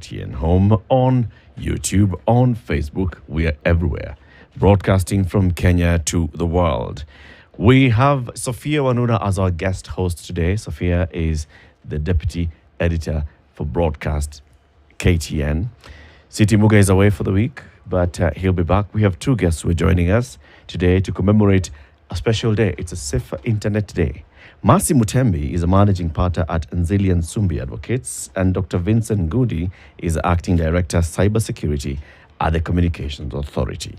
KTN Home on YouTube, on Facebook. We are everywhere, broadcasting from Kenya to the world. We have Sophia Wanuna as our guest host today. Sophia is the deputy editor for broadcast KTN. Siti Muga is away for the week, but he'll be back. We have two guests who are joining us today to commemorate a special day. It's a Safer Internet Day. Mercy Mutembi is a managing partner at Nzili and Sumbi Advocates, and Dr. Vincent Ngudi is acting director cybersecurity at the Communications Authority.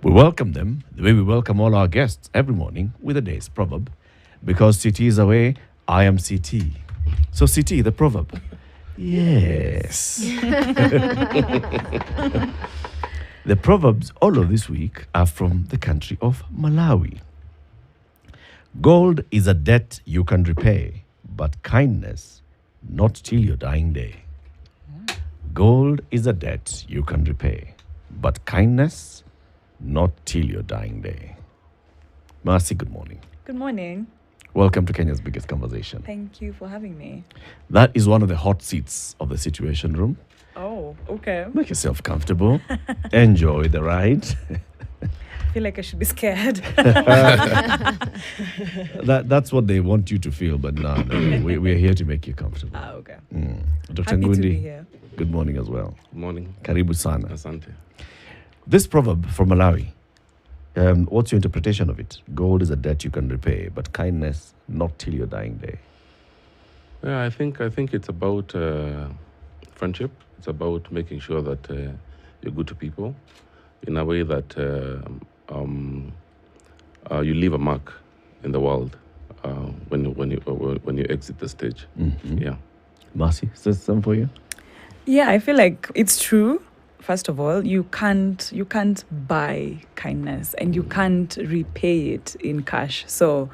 We welcome them the way we welcome all our guests every morning with a day's proverb. Because CT is away, I am CT. So CT, the proverb. Yes. The proverbs all of this week are from the country of Malawi. Gold is a debt you can repay, but kindness not till your dying day. Gold is a debt you can repay, but kindness not till your dying day. Mercy, good morning. Good morning. Welcome to Kenya's Biggest Conversation. Thank you for having me. That is one of the hot seats of the Situation Room. Oh, okay. Make yourself comfortable. Enjoy the ride. I feel like I should be scared. That's what they want you to feel, but no, we're here to make you comfortable. Okay. Dr. Happy to be Ngundi, here. good morning as well. Good morning. Karibu sana. Asante. This proverb from Malawi, what's your interpretation of it? Gold is a debt you can repay, but kindness not till your dying day. Yeah, I think it's about friendship. It's about making sure that you're good to people in a way that you leave a mark in the world when you exit the stage. Mm-hmm. Yeah. Mercy, is this something for you? Yeah, I feel like it's true. First of all, you can't buy kindness and you can't repay it in cash. So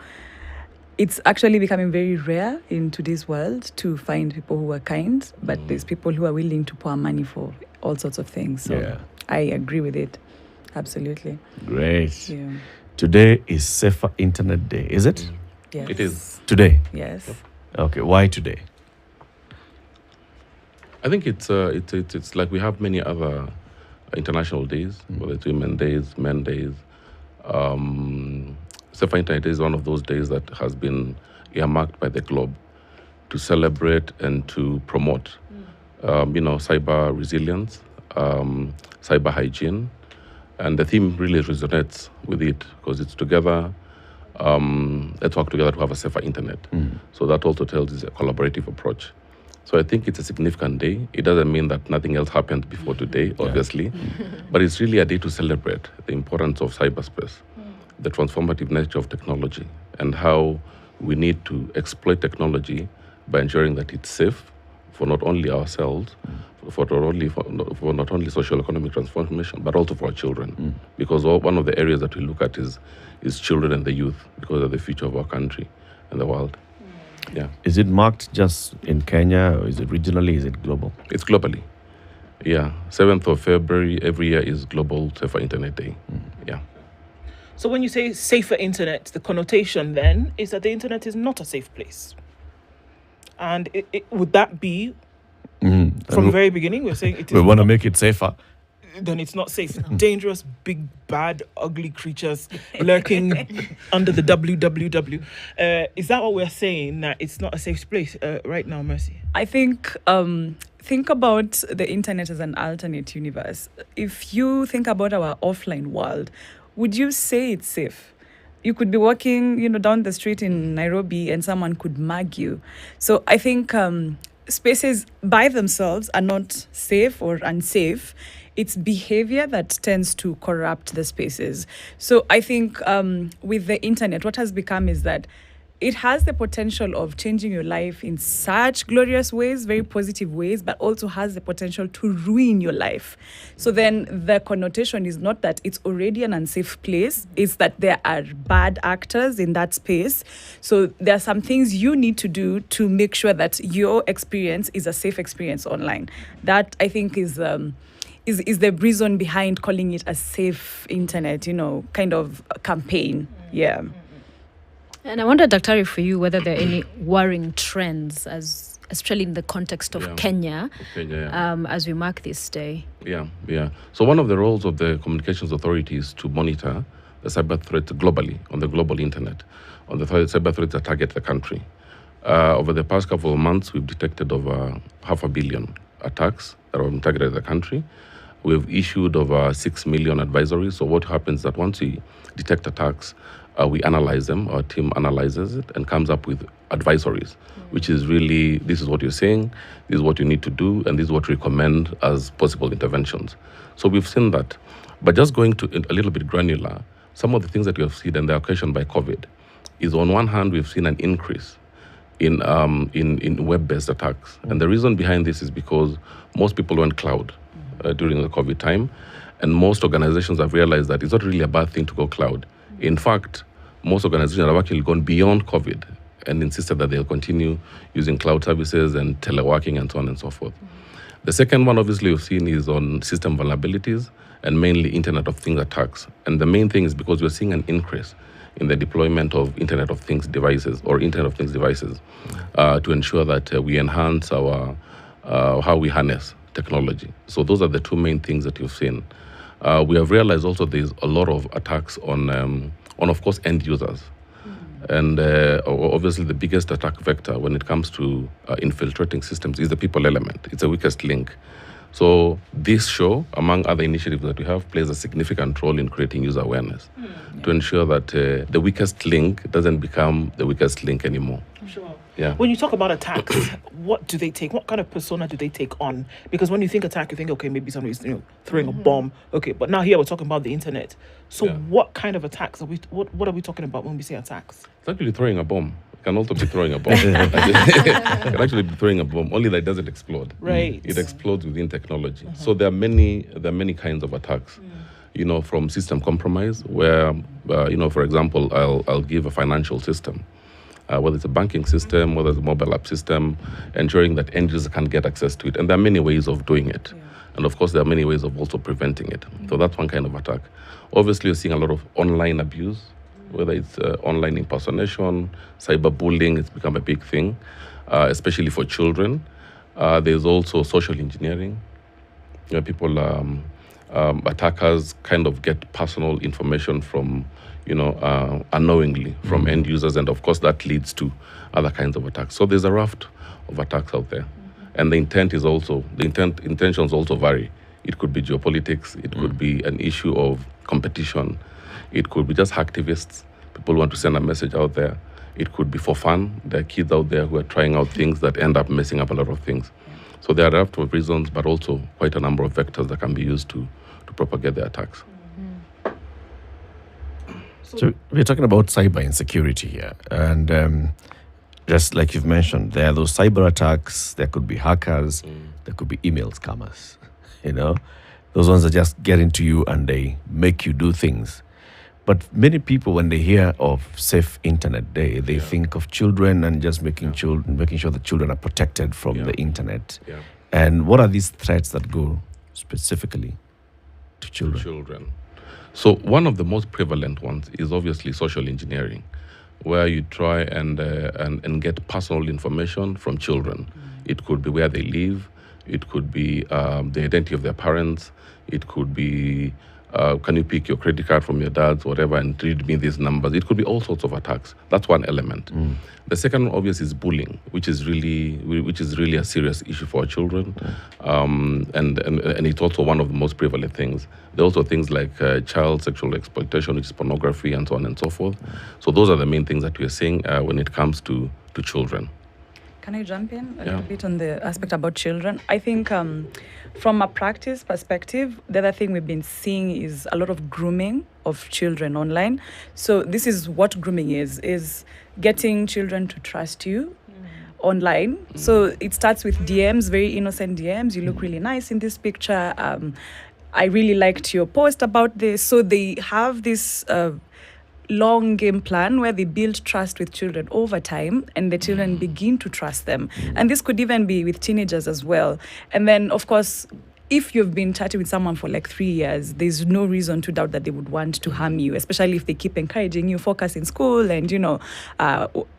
it's actually becoming very rare in today's world to find people who are kind, but there's people who are willing to pour money for all sorts of things. So Yeah. I agree with it. Absolutely. Great. Yeah. Today is Safer Internet Day, is it? Yes. It is. Today? Yes. Okay, why today? I think it's like we have many other international days, whether it's Women's Days, Men Days. Safer Internet Day is one of those days that has been earmarked by the globe to celebrate and to promote, cyber resilience, cyber hygiene, and the theme really resonates with it because it's together. Let's work together to have a safer internet. So that also tells us a collaborative approach. So I think it's a significant day. It doesn't mean that nothing else happened before today, obviously, but it's really a day to celebrate the importance of cyberspace, the transformative nature of technology, and how we need to exploit technology by ensuring that it's safe for not only ourselves, for not only social economic transformation, but also for our children. Because one of the areas that we look at is children and the youth, because they're the future of our country and the world. Yeah. Is it marked just in Kenya, or is it regionally, is it global? It's globally. Yeah. 7th of February every year is Global Safer Internet Day. Yeah. So when you say safer internet, the connotation then is that the internet is not a safe place. And would that be, from the very beginning, we're saying it is We want to make it safer. then it's not safe. Dangerous, big, bad, ugly creatures lurking under the www. Is that what we're saying, that it's not a safe place right now, Mercy? I think about the internet as an alternate universe. If you think about our offline world, would you say it's safe? You could be walking, down the street in Nairobi and someone could mug you. So I think spaces by themselves are not safe or unsafe. It's behavior that tends to corrupt the spaces. So I think with the internet, what has become is that it has the potential of changing your life in such glorious ways, very positive ways, but also has the potential to ruin your life. So then the connotation is not that it's already an unsafe place, it's that there are bad actors in that space. So there are some things you need to do to make sure that your experience is a safe experience online. That, I think, is the reason behind calling it a safe internet, kind of campaign. Yeah. And I wonder, Daktari, for you, whether there are any worrying trends as especially in the context of Yeah. Kenya, Kenya, yeah. as we mark this day? Yeah. So one of the roles of the communications authority is to monitor the cyber threats globally, on the global internet, on the cyber threats that target the country. Over the past couple of months, we've detected over 500 million attacks that have targeted the country. We've issued over 6 million advisories. So what happens is that once we detect attacks, we analyze them, our team analyzes it and comes up with advisories, which is really, this is what you're saying, this is what you need to do, and this is what we recommend as possible interventions. So we've seen that. But just going to a little bit granular, some of the things that we have seen, and they're occasioned by COVID, is on one hand, we've seen an increase in web-based attacks. And the reason behind this is because most people went cloud during the COVID time, and most organizations have realized that it's not really a bad thing to go cloud. In fact, most organizations have actually gone beyond COVID and insisted that they'll continue using cloud services and teleworking and so on and so forth. The second one, obviously, we've seen is on system vulnerabilities and mainly Internet of Things attacks. And the main thing is because we're seeing an increase in the deployment of Internet of Things devices or Internet of Things devices to ensure that we enhance our how we harness technology. So those are the two main things that you've seen. We have realized also there's a lot of attacks on of course, end users. And obviously the biggest attack vector when it comes to infiltrating systems is the people element. It's the weakest link. So this show, among other initiatives that we have, plays a significant role in creating user awareness to ensure that the weakest link doesn't become the weakest link anymore. Sure. Yeah. When you talk about attacks, what do they take? What kind of persona do they take on? Because when you think attack, you think, okay, maybe somebody's throwing a bomb. Okay, but now here we're talking about the internet. So what kind of attacks are we? What are we talking about when we say attacks? It's actually throwing a bomb. It can also be throwing a bomb. It can actually be throwing a bomb, only that it doesn't explode. Right. It explodes within technology. So there are many kinds of attacks. From system compromise, where for example, I'll give a financial system. Whether it's a banking system, whether it's a mobile app system, ensuring that end users can get access to it. And there are many ways of doing it. And of course, there are many ways of also preventing it. So that's one kind of attack. Obviously, you're seeing a lot of online abuse, whether it's online impersonation, cyberbullying, it's become a big thing, especially for children. There's also social engineering. People, attackers kind of get personal information from unknowingly from end users, and of course that leads to other kinds of attacks. So there's a raft of attacks out there, and the intentions also vary. It could be geopolitics, it could be an issue of competition, it could be just hacktivists. People want to send a message out there. It could be for fun. There are kids out there who are trying out things that end up messing up a lot of things. So there are a raft of reasons, but also quite a number of vectors that can be used to propagate the attacks. So we're talking about cyber insecurity here, and just like you've mentioned, there are those cyber attacks. There could be hackers. There could be email scammers. Those ones that just get into you and they make you do things. But many people, when they hear of Safe Internet Day, they think of children and just making sure that children are protected from the internet. Yeah. And what are these threats that go specifically to children? So one of the most prevalent ones is obviously social engineering, where you try and get personal information from children. It could be where they live, it could be the identity of their parents, it could be can you pick your credit card from your dad's, whatever, and read me these numbers. It could be all sorts of attacks. That's one element. The second one, obviously, is bullying, which is really a serious issue for our children, and it's also one of the most prevalent things. There are also things like child sexual exploitation, which is pornography, and so on and so forth. So those are the main things that we are seeing when it comes to children. Can I jump in a little bit on the aspect about children? I think from a practice perspective, the other thing we've been seeing is a lot of grooming of children online. So this is what grooming is getting children to trust you online. So it starts with DMs, very innocent DMs. You look really nice in this picture. I really liked your post about this. So they have this long game plan where they build trust with children over time, and the children begin to trust them. And this could even be with teenagers as well. And then, of course, if you've been chatting with someone for like 3 years, there's no reason to doubt that they would want to harm you, especially if they keep encouraging you, focus in school and,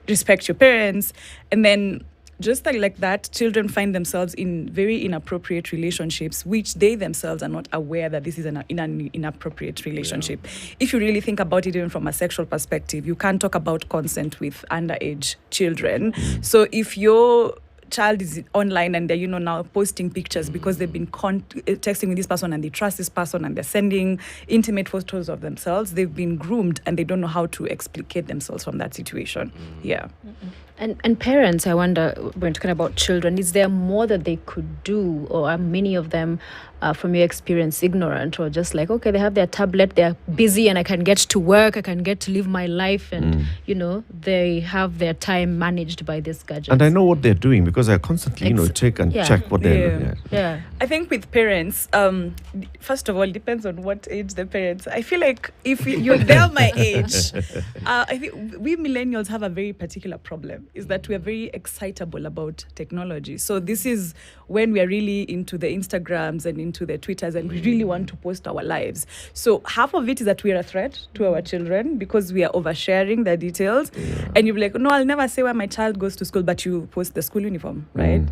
respect your parents. And then just like that, children find themselves in very inappropriate relationships, which they themselves are not aware that this is an inappropriate relationship. If you really think about it, even from a sexual perspective, you can't talk about consent with underage children. So if your child is online and they're now posting pictures because they've been texting with this person and they trust this person and they're sending intimate photos of themselves, they've been groomed and they don't know how to explicate themselves from that situation. And parents, I wonder, when talking about children, is there more that they could do, or are many of them, from your experience, ignorant, or just like, okay, they have their tablet, they're busy, and I can get to work, I can get to live my life, and they have their time managed by this gadget. And I know what they're doing because I constantly, check what they're looking at. Yeah. I think with parents, first of all, it depends on what age the parents. I feel like if they're my age, I think we millennials have a very particular problem, is that we are very excitable about technology. So this is when we are really into the Instagrams and into the Twitters, and we really want to post our lives. So half of it is that we are a threat to our children because we are oversharing their details. And you'll be like, no, I'll never say where my child goes to school, but you post the school uniform, right?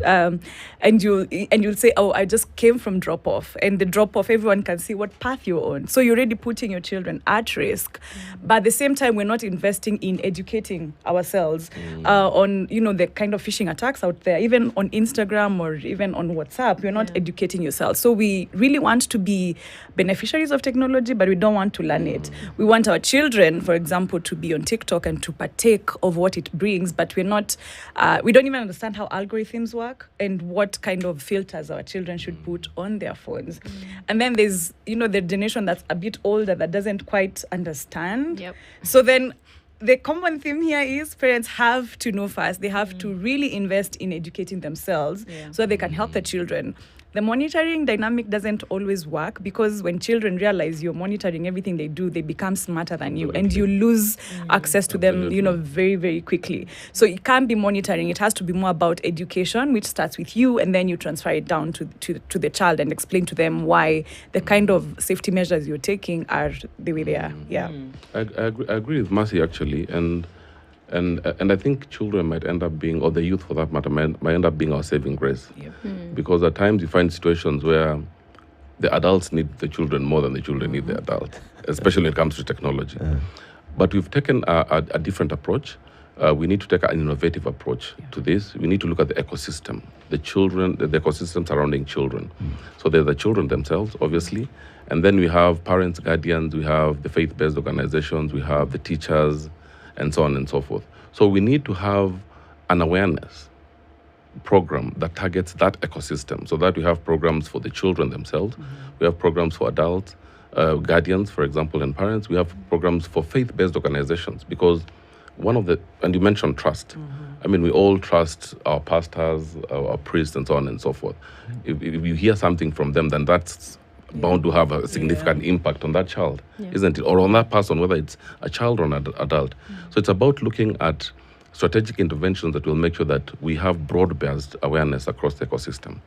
And you'll say, oh, I just came from drop off, and the drop off, everyone can see what path you're on. So you're already putting your children at risk. But at the same time, we're not investing in educating ourselves on the kind of phishing attacks out there, even on Instagram or even on WhatsApp. You're not educating yourself. So we really want to be beneficiaries of technology, but we don't want to learn it. We want our children, for example, to be on TikTok and to partake of what it brings, but we don't even understand how algorithms work and what kind of filters our children should put on their phones. And then there's the generation that's a bit older that doesn't quite understand. So then the common theme here is parents have to know first. They have to really invest in educating themselves so that they can help the children. The monitoring dynamic doesn't always work because when children realize you're monitoring everything they do, they become smarter than you, and you lose access to them, very, very quickly. So it can't be monitoring. It has to be more about education, which starts with you, and then you transfer it down to the child and explain to them why the kind of safety measures you're taking are the way they are. I agree with Mercy, actually, and I think children might end up being, or the youth for that matter, might end up being our saving grace. Because at times you find situations where the adults need the children more than the children need the adults, especially when it comes to technology. But we've taken a different approach. We need to take an innovative approach to this. We need to look at the ecosystem, the ecosystem surrounding children. So there's the children themselves, obviously, and then we have parents, guardians, we have the faith-based organizations, we have the teachers, and so on and so forth. So we need to have an awareness program that targets that ecosystem, so that we have programs for the children themselves, we have programs for adults, guardians, for example, and parents. We have programs for faith-based organizations, because and you mentioned trust. I mean, we all trust our pastors, our priests, and so on and so forth. If you hear something from them, then that's bound to have a significant impact on that child, isn't it? Or on that person, whether it's a child or an adult. So it's about looking at strategic interventions that will make sure that we have broad-based awareness across the ecosystem.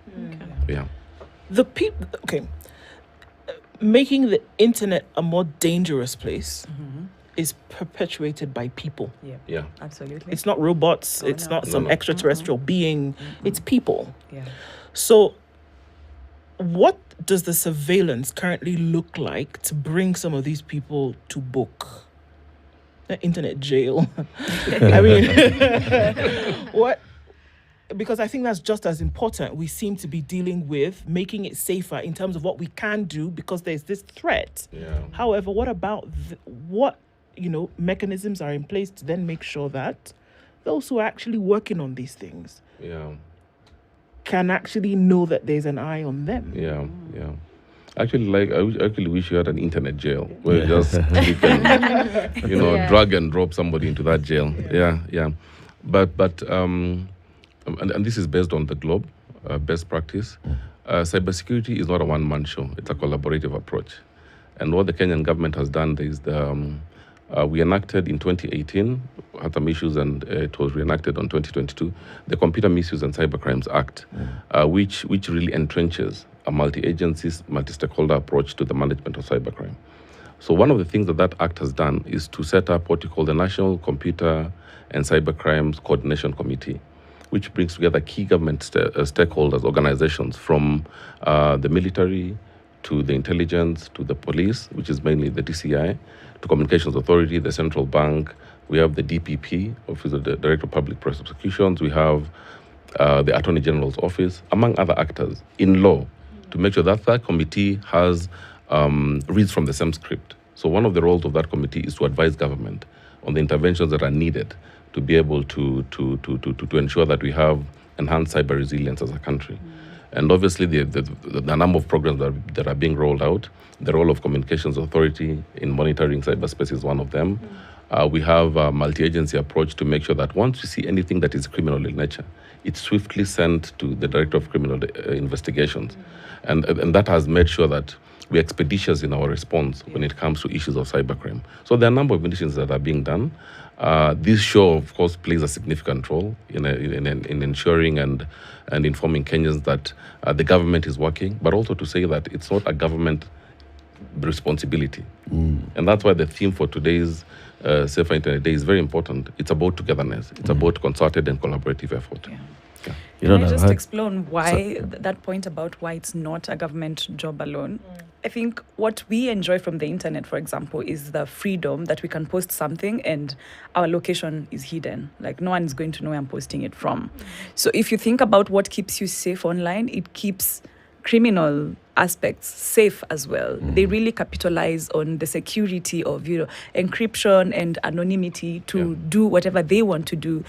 Making the internet a more dangerous place is perpetuated by people. Absolutely. It's not robots. It's not some extraterrestrial being. It's people. So what does the surveillance currently look like to bring some of these people to book? Internet jail. I mean, what? Because I think that's just as important. We seem to be dealing with making it safer in terms of what we can do because there's this threat. However, what about what mechanisms are in place to then make sure that those who are actually working on these things can actually know that there's an eye on them? Actually, I actually wish you had an internet jail where you can, drag and drop somebody into that jail. But and this is based on the globe, best practice. Cybersecurity is not a one-man show. It's a collaborative approach. And what the Kenyan government has done is we enacted in 2018, had some issues, and it was reenacted on 2022, the Computer Misuse and Cybercrimes Act, which really entrenches a multi-agency, multi-stakeholder approach to the management of cybercrime. So one of the things that act has done is to set up what you call the National Computer and Cybercrimes Coordination Committee. which brings together key government stakeholders, organizations, from the military to the intelligence to the police, which is mainly the DCI, to Communications Authority, the Central Bank. We have the DPP, Office of the Director of Public Prosecutions. We have the Attorney General's Office, among other actors in law, to make sure that that committee has reads from the same script. So one of the roles of that committee is to advise government on the interventions that are needed to be able to ensure that we have enhanced cyber resilience as a country. And obviously, the number of programs that are being rolled out, the role of Communications Authority in monitoring cyberspace is one of them. We have a multi-agency approach to make sure that once we see anything that is criminal in nature, it's swiftly sent to the Director of Criminal Investigations. And that has made sure that we're expeditious in our response when it comes to issues of cybercrime. So there are a number of initiatives that are being done. This show, of course, plays a significant role in ensuring and informing Kenyans that the government is working, but also to say that it's not a government responsibility. And that's why the theme for today's Safer Internet Day is very important. It's about togetherness. It's about concerted and collaborative effort. Yeah. Yeah. Can I just explain why that point about why it's not a government job alone? I think what we enjoy from the internet, for example, is the freedom that we can post something and our location is hidden. Like no one is going to know where I'm posting it from. So if you think about what keeps you safe online, it keeps criminal aspects safe as well. They really capitalize on the security of encryption and anonymity to do whatever they want to do.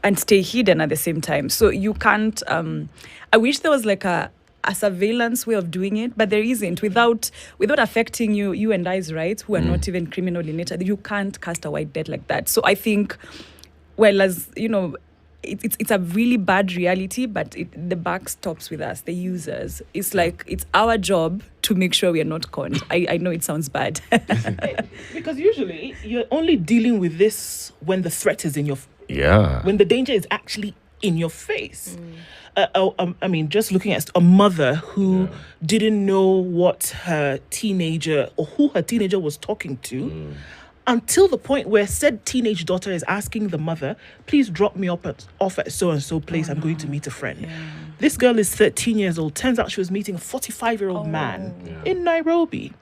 And stay hidden at the same time. So you can't, I wish there was like a surveillance way of doing it, but there isn't. Without affecting you and I's rights, who are not even criminal in nature, you can't cast a white net like that. So I think, well, as you know, it's a really bad reality, but the buck stops with us, the users. It's like, it's our job to make sure we are not conned. I know it sounds bad. Because usually you're only dealing with this when the threat is in your when the danger is actually in your face. I mean, just looking at a mother who didn't know what her teenager or who her teenager was talking to until the point where said teenage daughter is asking the mother, please drop me off at so-and-so place. I'm going to meet a friend. Yeah. This girl is 13 years old. Turns out she was meeting a 45-year-old man in Nairobi.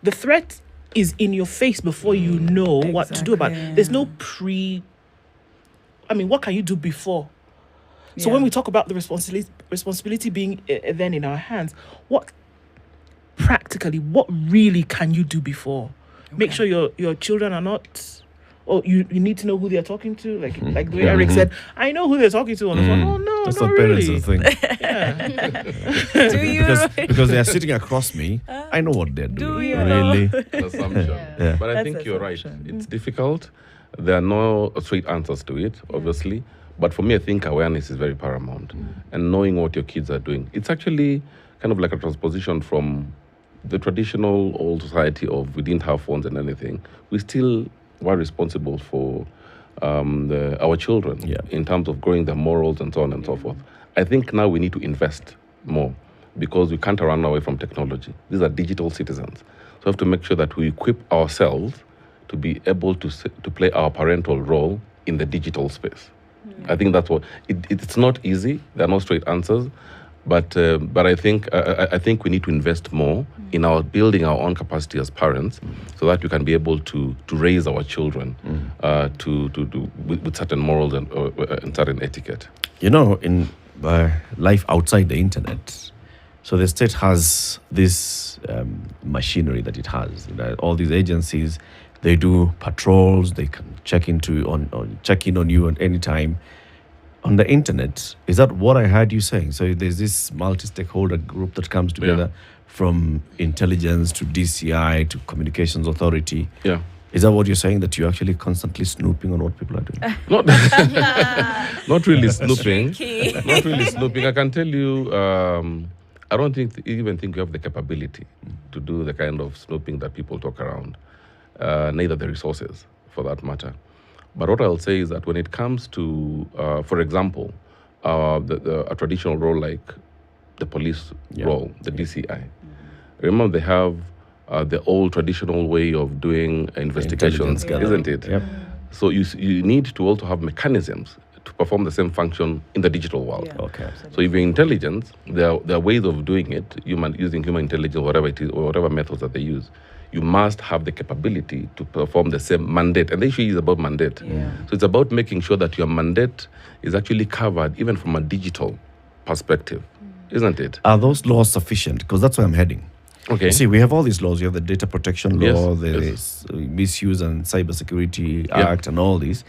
The threat is in your face before you know what to do about it. There's no what can you do before? So when we talk about the responsibility being then in our hands, what really can you do before? Okay. Make sure your children are not, or you need to know who they're talking to. Like the way Eric said, I know who they're talking to on the phone. Oh no, that's not what parents really. Think. Do you? because they are sitting across me, I know what they're doing. Do you? Really? Assumption. Yeah. But I think you're right. It's difficult. There are no straight answers to it, obviously. But for me, I think awareness is very paramount. And knowing what your kids are doing. It's actually kind of like a transposition from the traditional old society of we didn't have phones and anything. We still were responsible for our children in terms of growing their morals and so on and so forth. I think now we need to invest more because we can't run away from technology. These are digital citizens. So we have to make sure that we equip ourselves to be able to play our parental role in the digital space. I think that's what it's not easy. There are no straight answers, but I think we need to invest more in our building our own capacity as parents, so that we can be able to raise our children with certain morals and certain etiquette. You know, in life outside the internet, so the state has this machinery that it has. All these agencies. They do patrols. They can check in on you at any time. On the internet, is that what I heard you saying? So there's this multi-stakeholder group that comes together from intelligence to DCI to Communications Authority. Yeah. Is that what you're saying, that you're actually constantly snooping on what people are doing? Not really snooping. Not really snooping. I can tell you, I don't even think you have the capability to do the kind of snooping that people talk around. Neither the resources, for that matter. But what I'll say is that when it comes to, for example, a traditional role like the police role, the DCI, remember they have the old traditional way of doing investigations, isn't it? Yep. So you need to also have mechanisms to perform the same function in the digital world. Yeah. Okay. So if you're intelligent, there are ways of doing it, using human intelligence, whatever it is, or whatever methods that they use. You must have the capability to perform the same mandate. And the issue is about mandate. Yeah. So it's about making sure that your mandate is actually covered even from a digital perspective, isn't it? Are those laws sufficient? Because that's where I'm heading. Okay. You see, we have all these laws. You have the data protection law, Yes, the Misuse and Cybersecurity Act, and all these.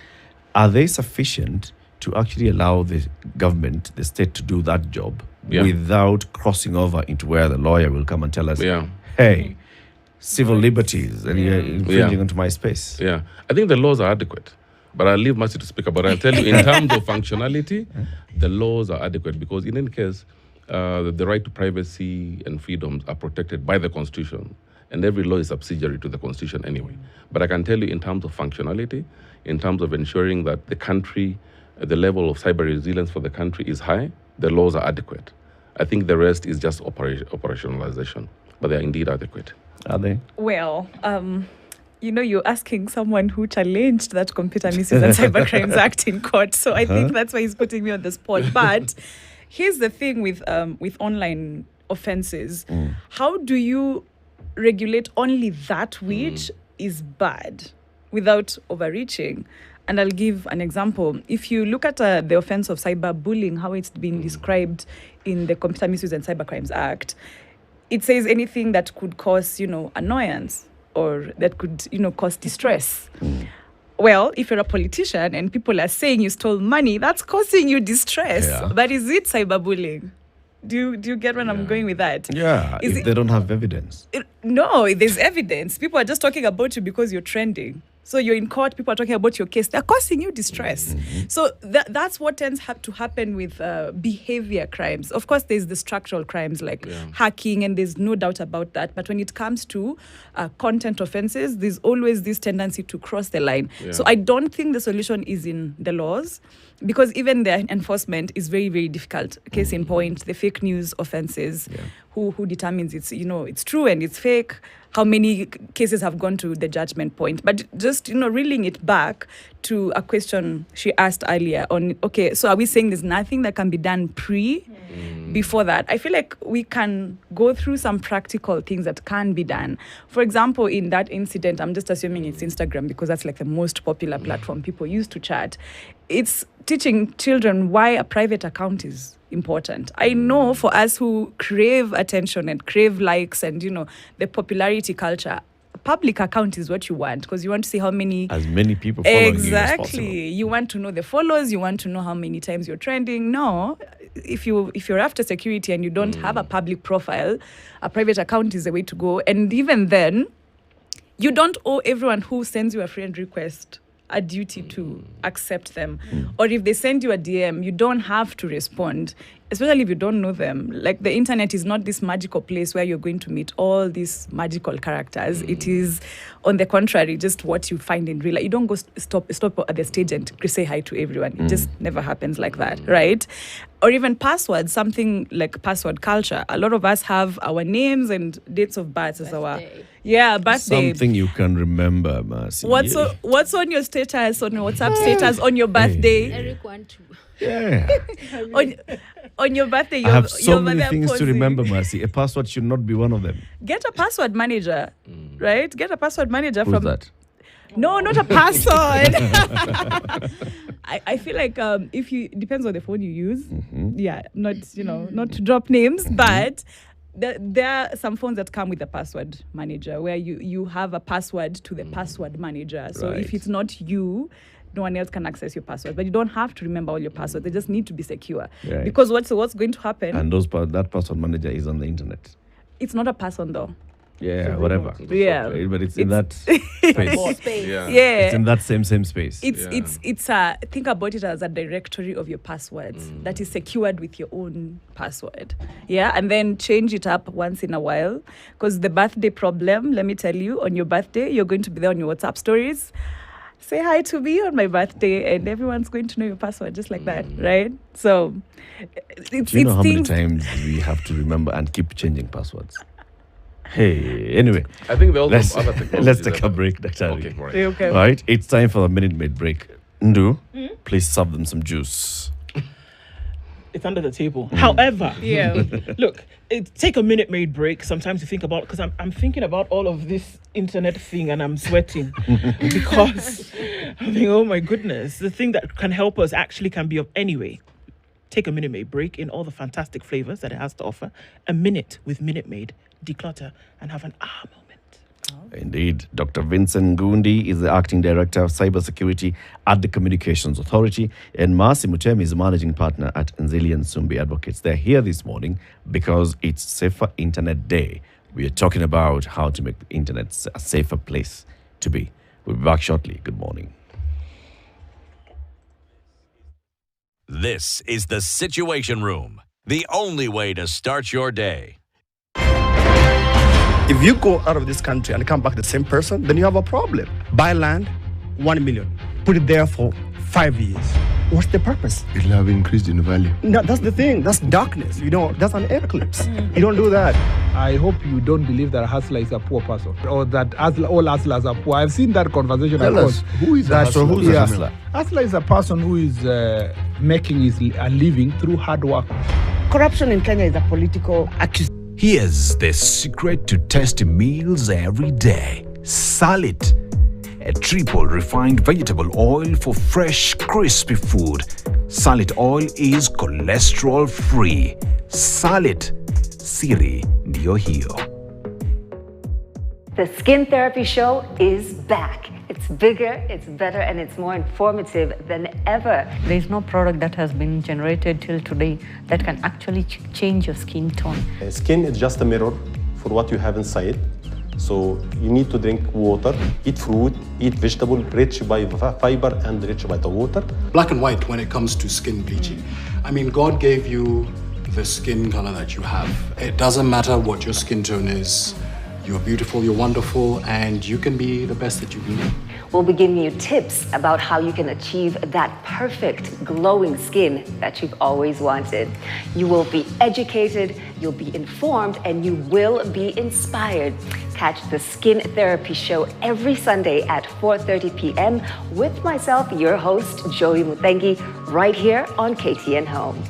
Are they sufficient to actually allow the government, the state, to do that job without crossing over into where the lawyer will come and tell us, hey, civil liberties, and you're infringing onto my space? Yeah. I think the laws are adequate. But I'll leave Mercy to speak about it. I'll tell you, in terms of functionality, the laws are adequate because in any case, the right to privacy and freedoms are protected by the Constitution. And every law is subsidiary to the Constitution anyway. But I can tell you in terms of functionality, in terms of ensuring that the country, the level of cyber resilience for the country is high, the laws are adequate. I think the rest is just operationalization, but they're indeed adequate. Are they? Well, you're asking someone who challenged that Computer Misuse and Cybercrimes Act in court. So I think that's why he's putting me on the spot. But here's the thing with online offenses. How do you regulate only that which is bad without overreaching? And I'll give an example. If you look at the offense of cyberbullying, how it's been described in the Computer Misuse and Cybercrimes Act, it says anything that could cause, annoyance or that could, cause distress. Well, if you're a politician and people are saying you stole money, that's causing you distress. Yeah. But is it cyberbullying? Do you get where I'm going with that? Yeah, Is if they don't have evidence. No, there's evidence. People are just talking about you because you're trending. So you're in court, people are talking about your case. They're causing you distress. So that's what tends to happen with behavior crimes. Of course, there's the structural crimes like hacking, and there's no doubt about that. But when it comes to content offenses, there's always this tendency to cross the line. Yeah. So I don't think the solution is in the laws, because even the enforcement is very, very difficult. Case in point, the fake news offenses. Who determines it's true and it's fake? How many cases have gone to the judgment point? But just, reeling it back to a question she asked earlier on, okay, so are we saying there's nothing that can be done before that? I feel like we can go through some practical things that can be done. For example, in that incident, I'm just assuming it's Instagram because that's like the most popular platform people use to chat. It's teaching children why a private account is important. I know for us who crave attention and crave likes and, the popularity culture, a public account is what you want because you want to see how many... As many people following you as possible. Exactly. You want to know the follows. You want to know how many times you're trending. No, if you're after security and you don't have a public profile, a private account is the way to go. And even then, you don't owe everyone who sends you a friend request a duty to accept them. Or if they send you a DM, you don't have to respond, especially if you don't know them. Like, the internet is not this magical place where you're going to meet all these magical characters. It is, on the contrary, just what you find in real life. You don't go stop at the stage and say hi to everyone. It just never happens like that, right? Or even passwords, something like password culture. A lot of us have our names and dates of birth as our... Yeah, birthday. Something you can remember, Mercy. What's on your status, on your WhatsApp status, on your birthday? Eric want to. Yeah. on your birthday, I have so you're many there things to posing. remember, Mercy. A password should not be one of them. Get a password manager, right? Get a password manager Who's from... that? No, not a password. I feel like if you... Depends on the phone you use. Yeah, not to drop names, but... There are some phones that come with a password manager where you have a password to the password manager. So if it's not you, no one else can access your password. But you don't have to remember all your passwords. They just need to be secure. Right. Because what's going to happen? And that password manager is on the internet. It's not a person though. Yeah, whatever. Yeah. Right, but it's in that space. Yeah. Yeah. It's in that same space. It's think about it as a directory of your passwords that is secured with your own password. Yeah, and then change it up once in a while, because the birthday problem, let me tell you, on your birthday you're going to be there on your WhatsApp stories. Say hi to me on my birthday, and everyone's going to know your password just like that, right? So it's Do you know how many things. times we have to remember and keep changing passwords? Hey, anyway, I think there are let's also other technologies. let's take a break, Dr. Okay, Ari. right. Okay. Right, it's time for a Minute Maid break. Ndu, please serve them some juice. It's under the table. However, Yeah. look, take a Minute Maid break. Sometimes you think about, because I'm thinking about all of this internet thing and I'm sweating because I think, oh my goodness, the thing that can help us actually can be of anyway. Take a Minute Maid break in all the fantastic flavors that it has to offer. A minute with Minute Maid, declutter and have an moment. Indeed. Dr. Vincent Ngundi is the Acting Director of Cybersecurity at the Communications Authority, and Mercy Mutemi is the Managing Partner at Nzili and Sumbi Advocates. They're here this morning because it's Safer Internet Day. We are talking about how to make the internet a safer place to be. We'll be back shortly. Good morning. This is the Situation Room, the only way to start your day. If you go out of this country and come back the same person, then you have a problem. Buy land, 1 million. Put it there for 5 years. What's the purpose? It'll have increased in value. No, that's the thing. That's darkness. That's an eclipse. You don't do that. I hope you don't believe that a hustler is a poor person or that all hustlers are poor. I've seen that conversation. Tell us, who is a That- hustler? So who's a hustler? Hustler is a person who is making a living through hard work. Corruption in Kenya is a political accusation. Here's the secret to tasty meals every day. Salit, a triple refined vegetable oil for fresh, crispy food. Salit oil is cholesterol free. Salit, Siri ndio hiyo. The Skin Therapy Show is back. It's bigger, it's better, and it's more informative than ever. There is no product that has been generated till today that can actually change your skin tone. Skin is just a mirror for what you have inside. So you need to drink water, eat fruit, eat vegetable rich by fiber and rich by the water. Black and white when it comes to skin bleaching. I mean, God gave you the skin color that you have. It doesn't matter what your skin tone is. You're beautiful, you're wonderful, and you can be the best that you can be. We'll be giving you tips about how you can achieve that perfect glowing skin that you've always wanted. You will be educated, you'll be informed, and you will be inspired. Catch the Skin Therapy Show every Sunday at 4:30 p.m. with myself, your host, Joey Mutengi, right here on KTN Home.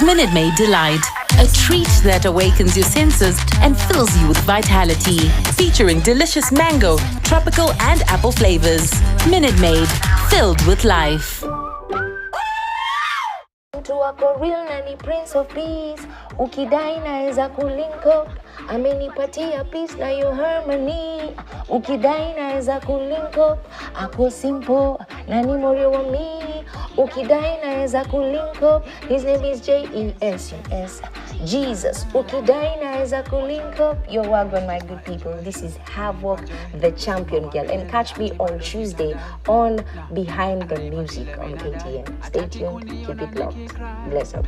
Minute Maid Delight, a treat that awakens your senses and fills you with vitality. Featuring delicious mango, tropical and apple flavors. Minute Maid, filled with life. Mtu wako real na ni Prince of Peace. Ukidai naeza kulink up. Amenipatia peace na your harmony. Ukidai naeza kulink up. Ako simple na ni moyo wa mi. Ukidai naeza kulink up. His name is Jesus. Jesus. Ukidai naeza kulink up. You're welcome, my good people. This is Havoc, the champion girl. And catch me on Tuesday on Behind the Music on KTN. Stay tuned. Keep it locked. Bless up.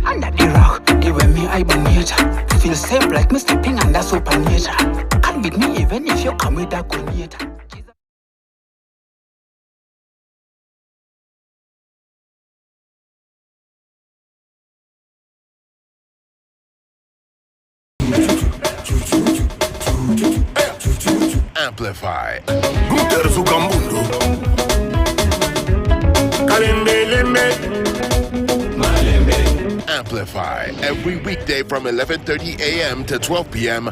Under the rock, they wear me hibernate. Feel safe like Mr. Ping and that's open nature. Can't beat me even if you come with that coniator. Amplify. Amplify every weekday from 11:30 a.m. to 12 p.m.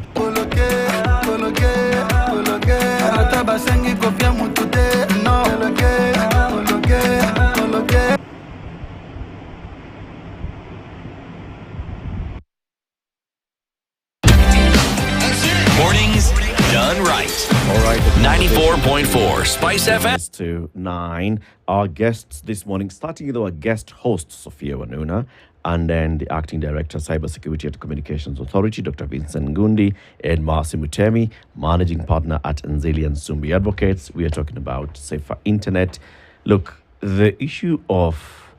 Mornings done right. All right. 94.4 Spice FM. To 9. Our guests this morning, starting with our guest host, Sophia Wanuna, and then the Acting Director, Cybersecurity at Communications Authority, Dr. Vincent Ngundi, and Mercy Mutemi, Managing Partner at Nzili and Sumbi Advocates. We are talking about safer internet. Look, the issue of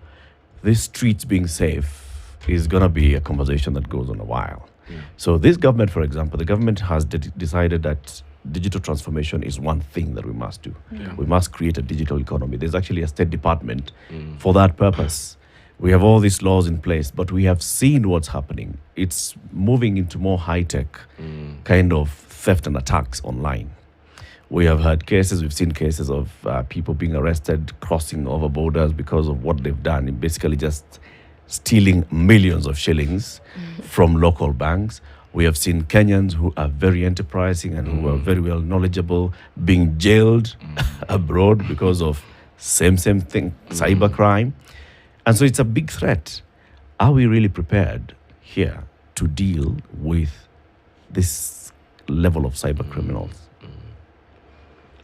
the streets being safe is going to be a conversation that goes on a while. So this government, for example, the government has decided that digital transformation is one thing that we must do. We must create a digital economy. There's actually a state department for that purpose. We have all these laws in place, but we have seen what's happening. It's moving into more high-tech kind of theft and attacks online. We have heard cases, we've seen cases of people being arrested, crossing over borders because of what they've done, in basically just stealing millions of shillings from local banks. We have seen Kenyans who are very enterprising and who are very well knowledgeable being jailed abroad because of same thing, cybercrime. And so it's a big threat. Are we really prepared here to deal with this level of cyber criminals?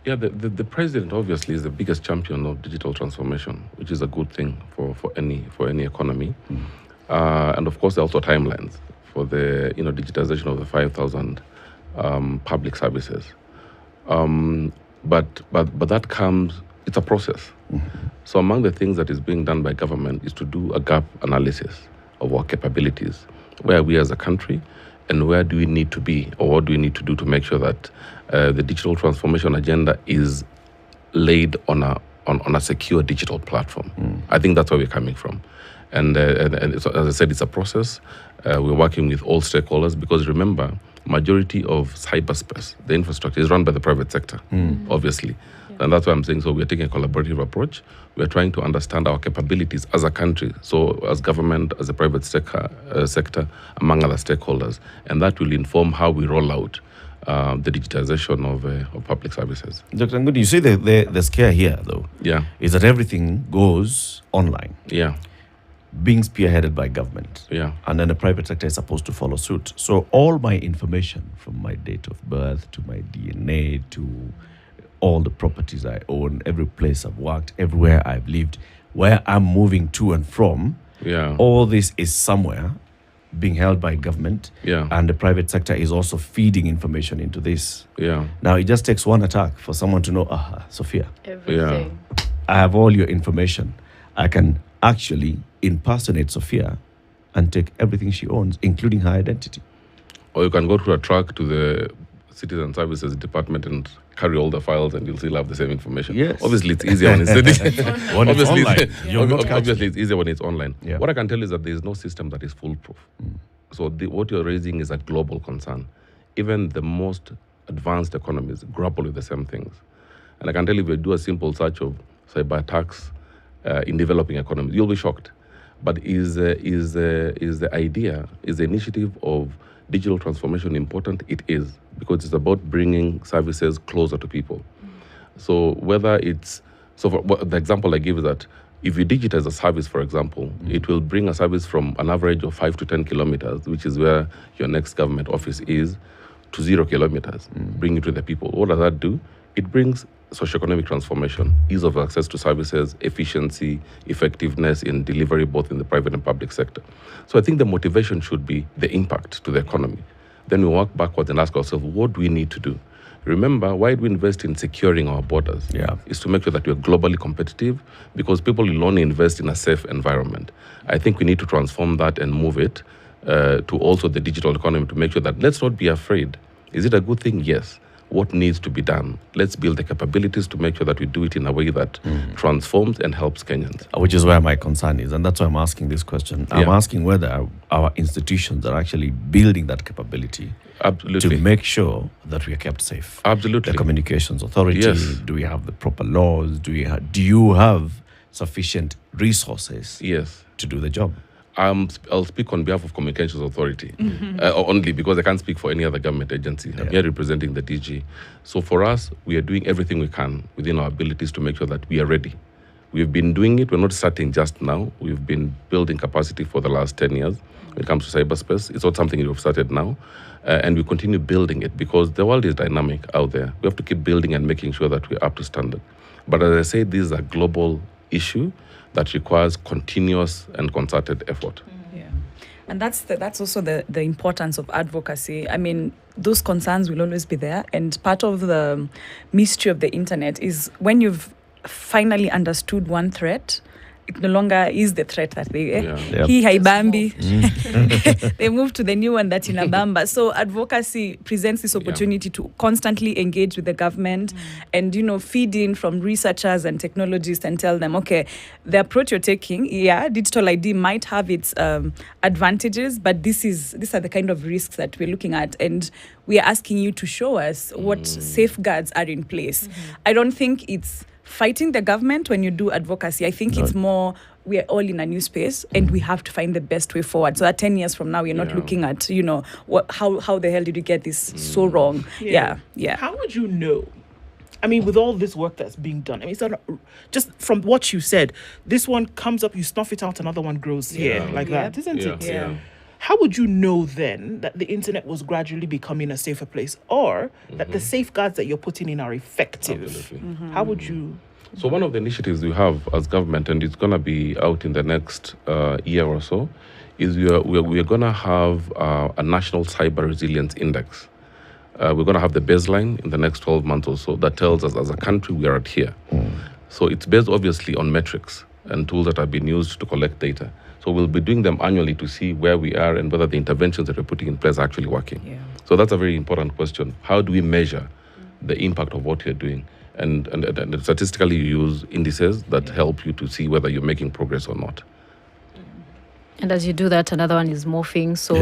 Yeah, the president obviously is the biggest champion of digital transformation, which is a good thing for any economy. And of course, there are also timelines for the digitization of the 5,000 public services. But that comes, it's a process. So among the things that is being done by government is to do a gap analysis of our capabilities. Where are we as a country, and where do we need to be, or what do we need to do to make sure that the digital transformation agenda is laid on a secure digital platform. I think that's where we're coming from. And so, as I said, it's a process. We're working with all stakeholders because remember, majority of cyberspace, the infrastructure, is run by the private sector, obviously. And that's why I'm saying, so we're taking a collaborative approach. We're trying to understand our capabilities as a country, so as government, as a private sector, among other stakeholders. And that will inform how we roll out the digitization of public services. Dr. Ngudi, you see the scare here, though, is that everything goes online. Being spearheaded by government. And then the private sector is supposed to follow suit. So all my information, from my date of birth to my DNA to all the properties I own, every place I've worked, everywhere I've lived, where I'm moving to and from, all this is somewhere being held by government, and the private sector is also feeding information into this. Now, it just takes one attack for someone to know, Sophia, Everything. I have all your information. I can actually impersonate Sophia and take everything she owns, including her identity. Or you can go through a truck to the Citizen Services Department and carry all the files, and you'll still have the same information. Yes. Obviously, it's easier when it's when it's online. Obviously, it's easier when it's online. What I can tell you is that there is no system that is foolproof. So what you're raising is a global concern. Even the most advanced economies grapple with the same things. And I can tell you, if you do a simple search of cyber attacks in developing economies, you'll be shocked. But is the initiative of digital transformation important? It is, because it's about bringing services closer to people. So whether it's, the example I give is that if you digitize a service, for example, it will bring a service from an average of 5 to 10 kilometers, which is where your next government office is, to 0 kilometers, bring it to the people. What does that do? It brings socioeconomic transformation, ease of access to services, efficiency, effectiveness in delivery, both in the private and public sector. So I think the motivation should be the impact to the economy. Then we work backwards and ask ourselves, what do we need to do? Remember, why do we invest in securing our borders? Is to make sure that we are globally competitive, because people will only invest in a safe environment. I think we need to transform that and move it to also the digital economy, to make sure that let's not be afraid. Is it a good thing? Yes. What needs to be done? Let's build the capabilities to make sure that we do it in a way that transforms and helps Kenyans. Which is where my concern is, and that's why I'm asking this question. I'm asking whether our institutions are actually building that capability to make sure that we are kept safe. Absolutely. The Communications Authority, do we have the proper laws? Do you have sufficient resources to do the job? I'll speak on behalf of Communications Authority, only because I can't speak for any other government agency. I'm here representing the DG. So for us, we are doing everything we can within our abilities to make sure that we are ready. We've been doing it. We're not starting just now. We've been building capacity for the last 10 years when it comes to cyberspace. It's not something we've started now. And we continue building it because the world is dynamic out there. We have to keep building and making sure that we're up to standard. But as I say, this is a global issue that requires continuous and concerted effort. And that's also the importance of advocacy. I mean, those concerns will always be there. And part of the mystery of the internet is when you've finally understood one threat it no longer is the threat that they Yep. he Haibambi. They moved to the new one that's in Abamba. So advocacy presents this opportunity to constantly engage with the government and, you know, feed in from researchers and technologists and tell them, okay, the approach you're taking, digital ID might have its advantages, but these are the kind of risks that we're looking at, and we are asking you to show us what safeguards are in place. I don't think it's fighting the government when you do advocacy. I think it's more we are all in a new space and we have to find the best way forward. So that 10 years from now, we're not looking at, you know, how the hell did you get this so wrong? Yeah. How would you know? I mean, with all this work that's being done, I mean, it's not, just from what you said, this one comes up, you snuff it out, another one grows here, like that, isn't it? Yeah. How would you know then that the internet was gradually becoming a safer place, or that the safeguards that you're putting in are effective? Absolutely. How would you? So one of the initiatives we have as government, and it's going to be out in the next year or so, is we are going to have a national cyber resilience index. We're going to have the baseline in the next 12 months or so that tells us as a country we are at here. So it's based obviously on metrics and tools that have been used to collect data. So we'll be doing them annually to see where we are and whether the interventions that we're putting in place are actually working. So that's a very important question. How do we measure the impact of what you're doing? And statistically, you use indices that help you to see whether you're making progress or not. And as you do that, another one is morphing. So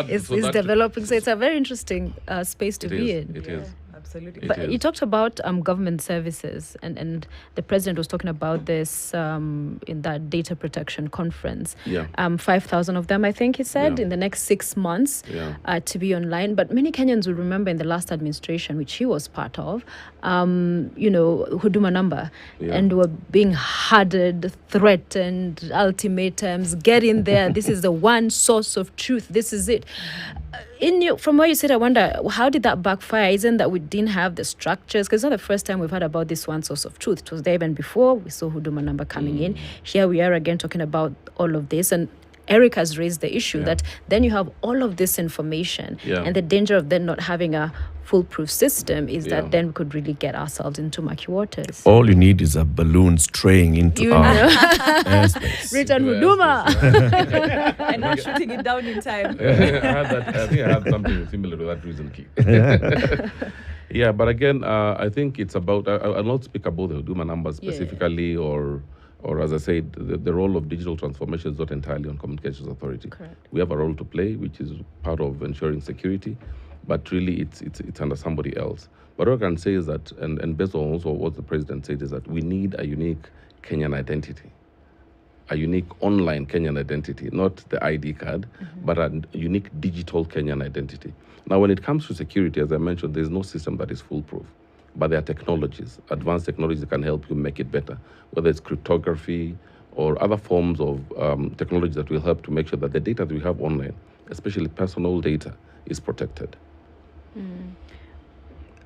it's developing. So it's a very interesting space to be in. It is. Absolutely. But you talked about government services, and the president was talking about this in that data protection conference. 5,000 of them, I think he said, in the next 6 months to be online. But many Kenyans will remember in the last administration, which he was part of, you know, Huduma number, and were being hardened, threatened, ultimatums, get in there. This is the one source of truth. This is it. From what you said, I wonder, how did that backfire? Isn't that we didn't have the structures? Because it's not the first time we've heard about this one source of truth. It was there even before. We saw Huduma number coming in. Here we are again talking about all of this. And Eric has raised the issue that then you have all of this information. And the danger of then not having a foolproof system is that then we could really get ourselves into murky waters. All you need is a balloon straying into our airspace. Written Huduma. And not shooting it down in time. I think I had something similar to that recently. But again, I think it's about, I'll not speak about the Huduma numbers specifically or as I said, the role of digital transformation is not entirely on Communications Authority. Correct. We have a role to play, which is part of ensuring security, but really it's under somebody else. But what I can say is that, and based on also what the president said, is that we need a unique Kenyan identity, a unique online Kenyan identity, not the ID card, but a unique digital Kenyan identity. Now, when it comes to security, as I mentioned, there's no system that is foolproof. But there are technologies, advanced technologies that can help you make it better, whether it's cryptography or other forms of technology that will help to make sure that the data that we have online, especially personal data, is protected.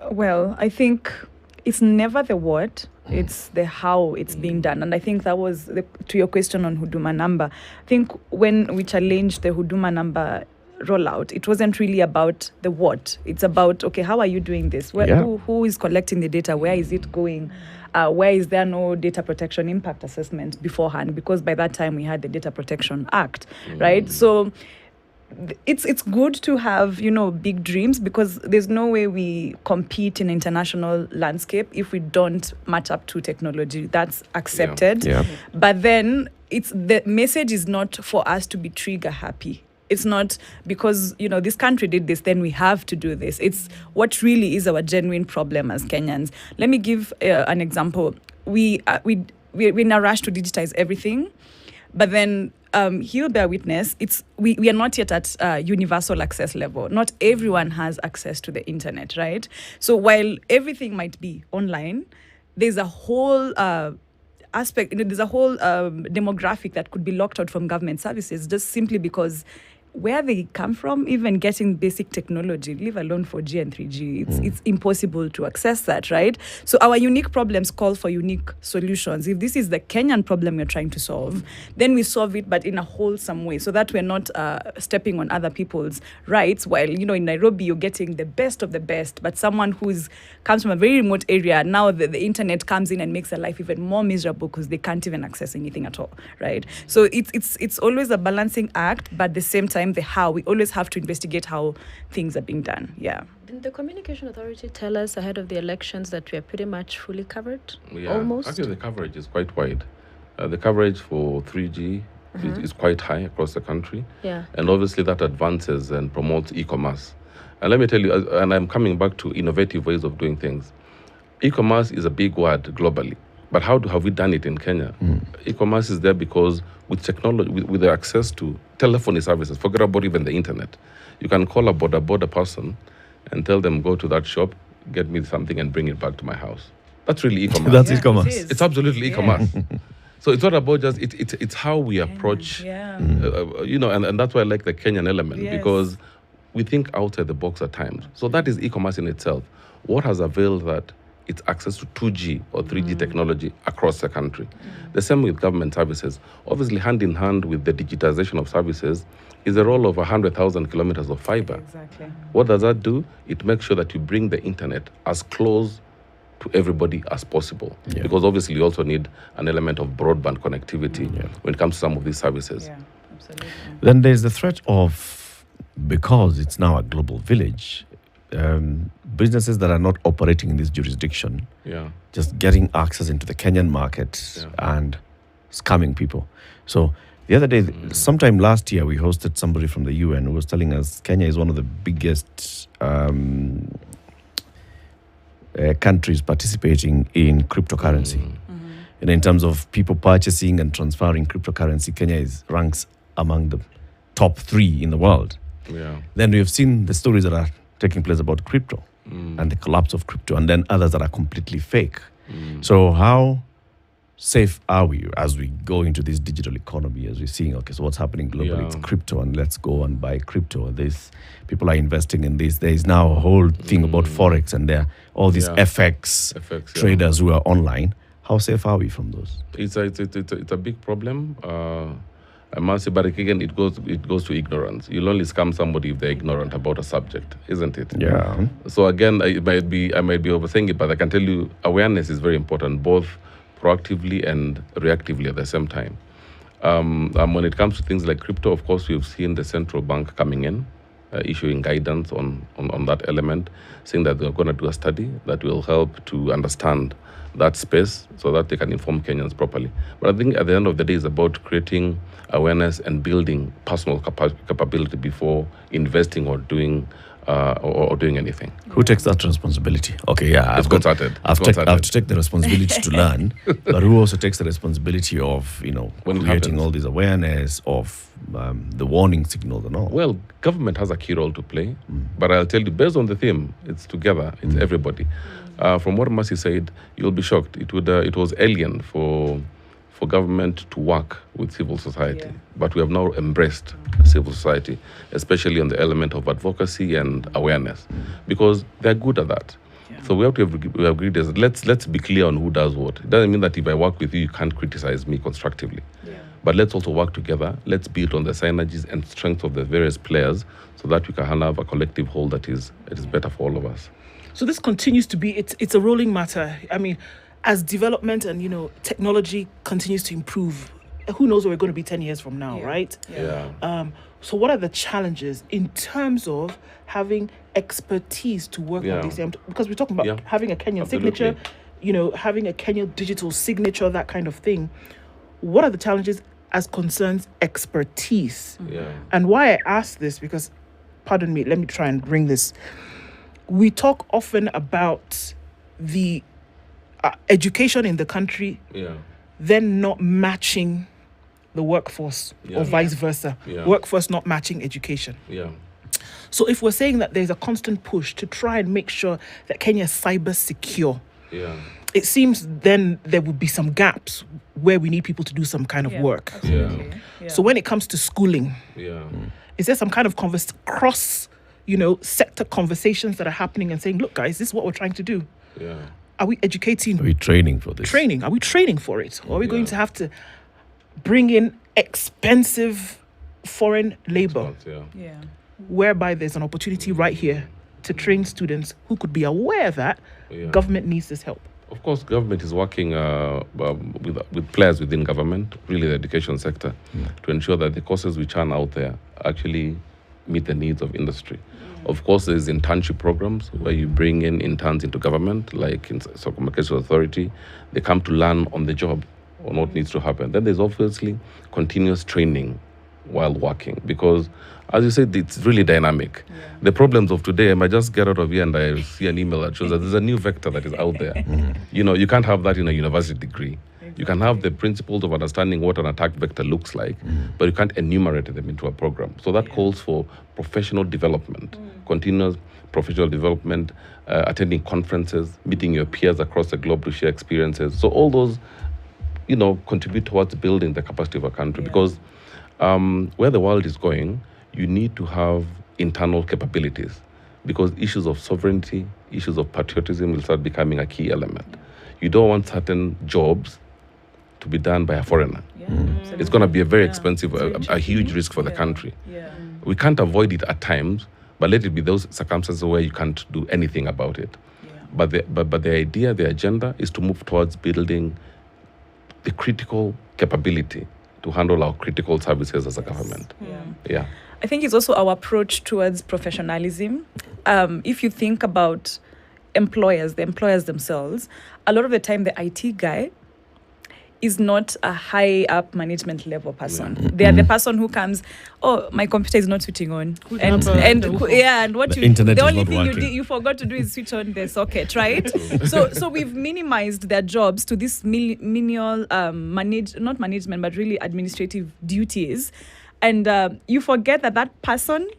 Well, I think it's never the what, it's the how it's being done. And I think that was, to your question on Huduma number, I think when we challenged the Huduma number rollout, it wasn't really about the what. It's about, okay, how are you doing this? Who is collecting the data? Where is it going? Where is there no data protection impact assessment beforehand? Because by that time we had the Data Protection Act, right? So it's good to have, you know, big dreams, because there's no way we compete in international landscape if we don't match up to technology. That's accepted. But then the message is not for us to be trigger happy. It's not because, you know, this country did this, then we have to do this. It's what really is our genuine problem as Kenyans. Let me give an example. We're in a rush to digitize everything, but then he'll bear witness. We are not yet at universal access level. Not everyone has access to the internet, right? So while everything might be online, there's a whole aspect, you know, there's a whole demographic that could be locked out from government services just simply because where they come from, even getting basic technology, leave alone 4G and 3G, it's impossible to access that, right? So our unique problems call for unique solutions. If this is the Kenyan problem we're trying to solve, then we solve it, but in a wholesome way, so that we're not stepping on other people's rights. While, you know, in Nairobi, you're getting the best of the best, but someone comes from a very remote area, now the internet comes in and makes their life even more miserable because they can't even access anything at all, right? So it's always a balancing act, but at the same time, the how, we always have to investigate how things are being done. Yeah. Didn't the Communication Authority tell us ahead of the elections that we are pretty much fully covered? Yeah. Almost? Actually, the coverage is quite wide. The coverage for 3G is quite high across the country. Yeah. And obviously that advances and promotes e-commerce. And let me tell you, and I'm coming back to innovative ways of doing things. E-commerce is a big word globally. But how have we done it in Kenya? E-commerce is there because with technology, with the access to telephony services, forget about even the internet. You can call a border person and tell them, go to that shop, get me something and bring it back to my house. That's really e-commerce. That's e-commerce. It's absolutely e-commerce. So it's not about just, it's how we approach, you know, and that's why I like the Kenyan element, because we think outside the box at times. So that is e-commerce in itself. What has availed that? It's access to 2G or 3G technology across the country. The same with government services. Obviously, hand in hand with the digitization of services is the role of 100,000 kilometers of fiber. Exactly. What does that do? It makes sure that you bring the internet as close to everybody as possible. Because obviously you also need an element of broadband connectivity when it comes to some of these services. Yeah, absolutely. Then there's the threat of, because it's now a global village, businesses that are not operating in this jurisdiction, just getting access into the Kenyan market and scamming people. So the other day, sometime last year, we hosted somebody from the UN who was telling us Kenya is one of the biggest countries participating in cryptocurrency. And in terms of people purchasing and transferring cryptocurrency, Kenya ranks among the top 3 in the world. Then we have seen the stories that are taking place about crypto and the collapse of crypto, and then others that are completely fake. So how safe are we as we go into this digital economy, as we're seeing, okay, so what's happening globally? It's crypto, and let's go and buy crypto. People are investing in this. There is now a whole thing about Forex, and there are all these FX traders who are online. How safe are we from those? It's a big problem. I must say, but again, it goes to ignorance. You'll only scam somebody if they're ignorant about a subject, isn't it? Yeah. So again, I might be overthinking it, but I can tell you awareness is very important, both proactively and reactively at the same time. When it comes to things like crypto, of course, we've seen the central bank coming in, issuing guidance on that element, saying that they're going to do a study that will help to understand that space so that they can inform Kenyans properly. But I think at the end of the day, it's about creating awareness and building personal capability before investing or doing anything. Who takes that responsibility? Okay, yeah, I've to take the responsibility to learn, but who also takes the responsibility of, creating all this awareness of the warning signals and all? Well, government has a key role to play, but I'll tell you, based on the theme, it's together, it's everybody. From what Mercy said, you'll be shocked. It was alien for government to work with civil society, but we have now embraced civil society, especially on the element of advocacy and awareness, because they're good at that. So we have to agree that let's be clear on who does what. It doesn't mean that if I work with you, you can't criticize me constructively. But let's also work together. Let's build on the synergies and strengths of the various players so that we can have a collective whole that is better for all of us. So this continues to be, it's a rolling matter. I mean, as development and, technology continues to improve, who knows where we're going to be 10 years from now, right? So what are the challenges in terms of having expertise to work on these? Because we're talking about having a Kenyan signature, having a Kenyan digital signature, that kind of thing. What are the challenges as concerns expertise? And why I ask this, because, pardon me, let me try and bring this. We talk often about the education in the country then not matching the workforce or vice versa. Workforce not matching education. So if we're saying that there's a constant push to try and make sure that Kenya is cyber secure, it seems then there would be some gaps where we need people to do some kind of work. Absolutely. So when it comes to schooling, is there some kind of cross, sector conversations that are happening and saying, look, guys, this is what we're trying to do? Are we educating? Are we training for this? Are we training for it? Or are we going to have to bring in expensive foreign labor? Whereby there's an opportunity right here to train students who could be aware that government needs this help. Of course, government is working with players within government, really the education sector, to ensure that the courses which are out there actually meet the needs of industry. Of course, there's internship programs where you bring in interns into government, like in Communications Authority. They come to learn on the job on what needs to happen. Then there's obviously continuous training while working, because as you said, it's really dynamic. The problems of today, I might just get out of here and I see an email that shows that there's a new vector that is out there. You can't have that in a university degree. You can have the principles of understanding what an attack vector looks like, but you can't enumerate them into a program. So that calls for professional development, continuous professional development, attending conferences, meeting your peers across the globe to share experiences. So all those, contribute towards building the capacity of a country, because where the world is going, you need to have internal capabilities, because issues of sovereignty, issues of patriotism will start becoming a key element. You don't want certain jobs to be done by a foreigner. It's going to be a very expensive, a huge risk for the country. We can't avoid it at times, but let it be those circumstances where you can't do anything about it. But the idea, the agenda is to move towards building the critical capability to handle our critical services as a government. I think it's also our approach towards professionalism. If you think about the employers themselves, a lot of the time the IT guy is not a high up management level person. They are the person who comes, my computer is not switching on, and what the internet the is only not thing working. you forgot to do is switch on the socket, right? so we've minimized their jobs to this menial not management but really administrative duties, and you forget that person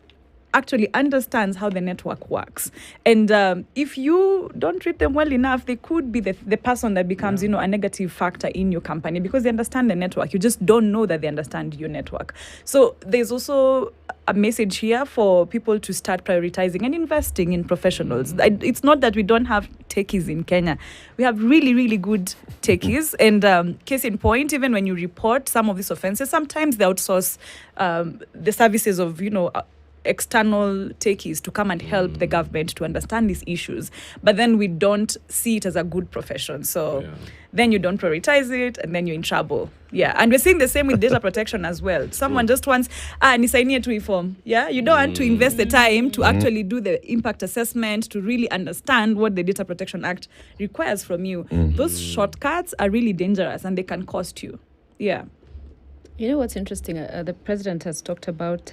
actually understands how the network works. And if you don't treat them well enough, they could be the person that becomes, a negative factor in your company, because they understand the network. You just don't know that they understand your network. So there's also a message here for people to start prioritizing and investing in professionals. It's not that we don't have techies in Kenya. We have really, really good techies. And case in point, even when you report some of these offenses, sometimes they outsource the services of, external techies to come and help the government to understand these issues, but then we don't see it as a good profession. So then you don't prioritize it, and then you're in trouble. And we're seeing the same with data protection as well. Someone just wants nisainie tu form. You don't want to invest the time to actually do the impact assessment, to really understand what the Data Protection Act requires from you. Those shortcuts are really dangerous, and they can cost you. You know what's interesting? The president has talked about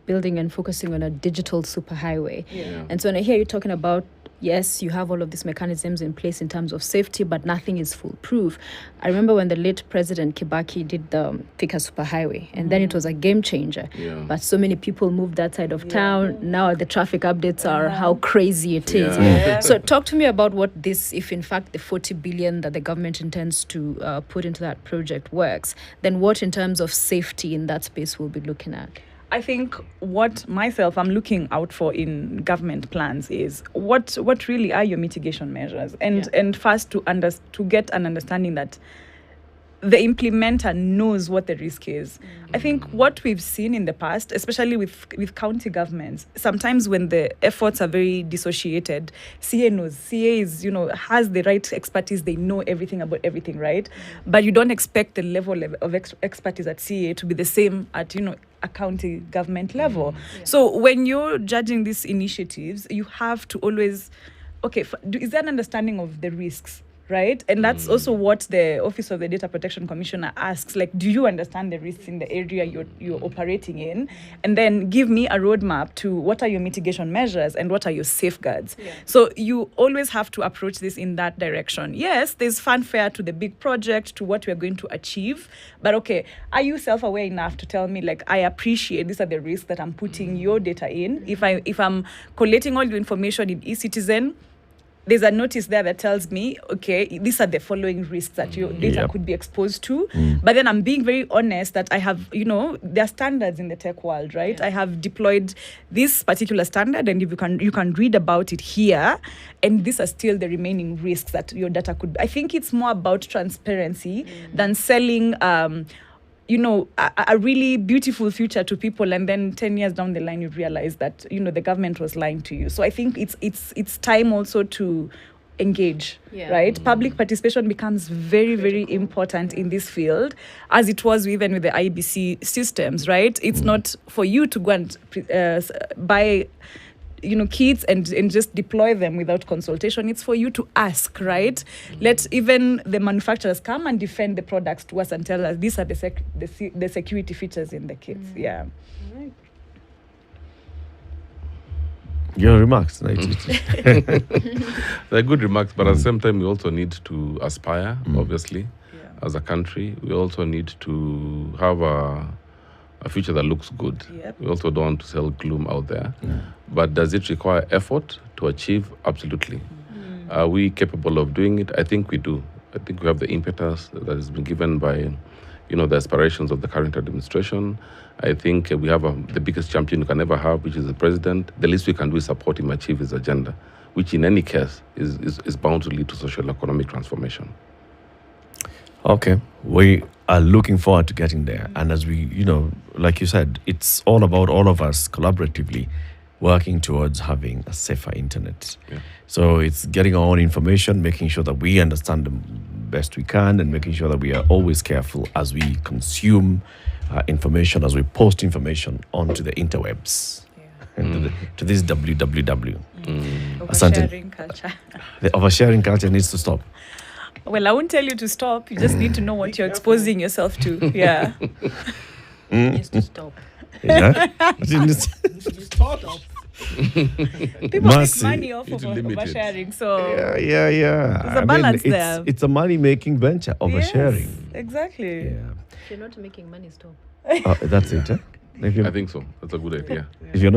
building and focusing on a digital superhighway. And so when I hear you talking about, yes, you have all of these mechanisms in place in terms of safety, but nothing is foolproof. I remember when the late President Kibaki did the Thika superhighway, and then it was a game changer. But so many people moved that side of town. Now the traffic updates are how crazy it is. So talk to me about what this, if in fact the 40 billion that the government intends to put into that project works, then what in terms of safety in that space we'll be looking at? I think what I'm looking out for in government plans is what really are your mitigation measures, and first to get an understanding that the implementer knows what the risk is. I think what we've seen in the past, especially with county governments, sometimes when the efforts are very dissociated, CA knows. CA is, has the right expertise. They know everything about everything, right? But you don't expect the level of expertise at CA to be the same at, a county government level. So when you're judging these initiatives, you have to always, is there an understanding of the risks? Right? And that's also what the Office of the Data Protection Commissioner asks. Like, do you understand the risks in the area you're operating in? And then give me a roadmap to what are your mitigation measures and what are your safeguards. So you always have to approach this in that direction. Yes, there's fanfare to the big project, to what we're going to achieve. But are you self-aware enough to tell me, like, I appreciate these are the risks that I'm putting your data in? If I'm collating all your information in eCitizen, there's a notice there that tells me, okay, these are the following risks that your data could be exposed to. But then I'm being very honest that I have, there are standards in the tech world, right? I have deployed this particular standard, and if you can read about it here, and these are still the remaining risks that your data could be. I think it's more about transparency than selling a really beautiful future to people, and then 10 years down the line you realize that the government was lying to you. So I think it's time also to engage, right? Public participation becomes very, very important in this field, as it was even with the IBC systems, right? It's not for you to go and buy kits and just deploy them without consultation. It's for you to ask, right? Let even the manufacturers come and defend the products to us and tell us these are the security features in the kits. Yeah. Your remarks, right? They're good remarks, but at the same time, we also need to aspire, obviously, as a country. We also need to have a future that looks good. We also don't want to sell gloom out there. But does it require effort to achieve? Absolutely. Are we capable of doing it? I think we do. I think we have the impetus that has been given by, the aspirations of the current administration. I think we have the biggest champion you can ever have, which is the president. The least we can do is support him achieve his agenda, which in any case is bound to lead to social economic transformation. Okay, we are looking forward to getting there. And as we, like you said, it's all about all of us collaboratively working towards having a safer internet. So it's getting our own information, making sure that we understand the best we can, and making sure that we are always careful as we consume information, as we post information onto the interwebs, to this www. Oversharing culture. The oversharing culture needs to stop. Well, I won't tell you to stop. You just need to know what you're exposing yourself to. Yeah. Needs to stop. Yeah. Stop. People make money off of oversharing, so yeah. There's a balance there. It's a money-making venture, oversharing. Yes, exactly. If you're not making money, stop. That's it. I think so. That's a good idea. If you're not